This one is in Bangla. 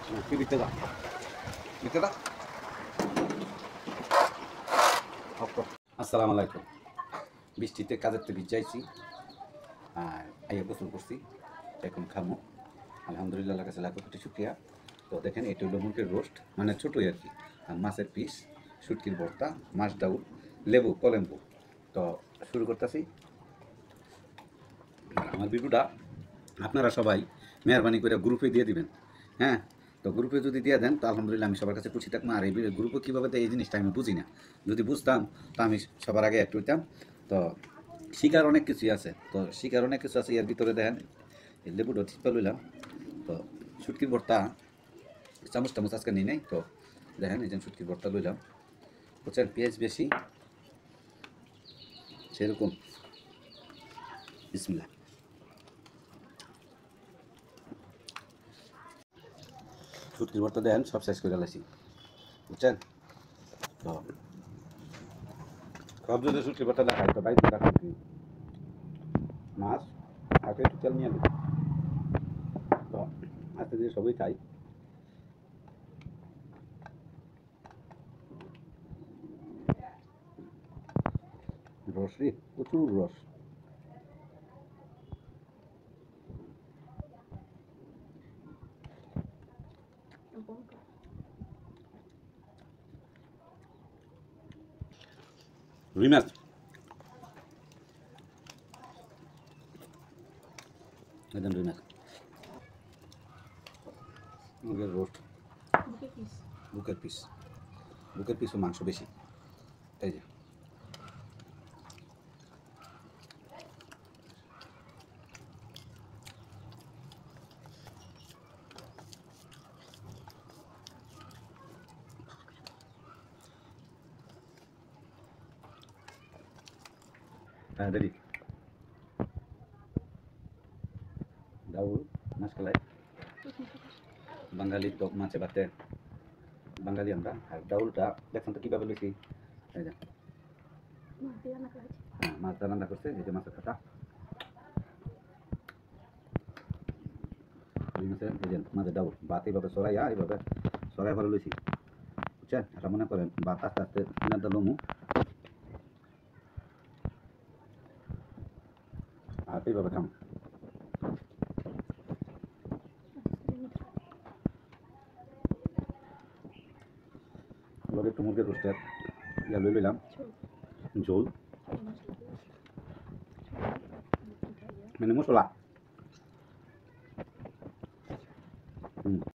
কি বিতে দাও বিতে দাও। আসসালামু আলাইকুম। বৃষ্টিতে কাজের তো ভিজাইছি আর আইয়া গোসল করছি, এখন খামো। আলহামদুলিল্লাহ আল্লাহর কাছে লাখো কোটি শুকরিয়া। তো দেখেন এটা হলো মুরগির রোস্ট, মানে ছোটোই আর কি, আর মাছের পিস, শুটকির ভর্তা, মাছ ডাউল, লেবু কলেম্বু। তো শুরু করতেছি। আমার ভিডিওটা আপনারা সবাই মেহরবানি করে গ্রুপে দিয়ে দিবেন। হ্যাঁ, তো গ্রুপে যদি দিয়ে দেন তো আলহামদুলিল্লাহ আমি সবার কাছে খুশি থাকবো। আর এই গ্রুপে কীভাবে দেয় এই জিনিসটা আমি বুঝি না, যদি বুঝতাম তো আমি সবার আগে একটু হইতাম। তো শিকার অনেক কিছুই আছে, তো শিকার অনেক কিছু আছে। এর ভিতরে দেখেন এই লেবুটা চিপা লইলাম। তো শুটকির ভর্তা চামচ টামচ আজকে নিই নাই। তো দেখেন এই যে শুটকির ভর্তা লইলাম, বুঝছেন, পেঁয়াজ বেশি সেরকম। বিসমিল্লাহ। শুটকির ভর্তা দেন সব শেষ করে লাইছি, বুঝছেন। তো সব যদি শুটকির ভর্তা দেখাই তো বাইক দেখাই মাছ আগে একটু তেল নিয়ে নিই। তো আজকে দিয়ে সবই খাই। রস রে, প্রচুর রস। রুই মাছ একদম, রুই মাছ মুরগির রোস্ট, বুকের পিস, বুকের পিসও মাংস বেশি। এই যে রেডি। ডাউল মাছ কালাই, বাঙালি তো মাছে ভাতে বাঙালি আমরা। আর ডাউলটা দেখুন তো কীভাবে লুচি। এই যে হ্যাঁ, মাছ দিয়ে রান্না করছে, এই যে মাছের কাটা, রুই মাছের এই যে মাছের ডাউল। ভাত এইভাবে সরাইয়া এইভাবে সরাই ভালো লুচি, বুঝছেন। এটা মনে করেন ভাত আস্তে আস্তে কিনারটা লমু আর এইভাবে খাম। এবার একটু মুরগির রোস্টের ইয়া লই লইলাম, ঝোল মানে মশলা।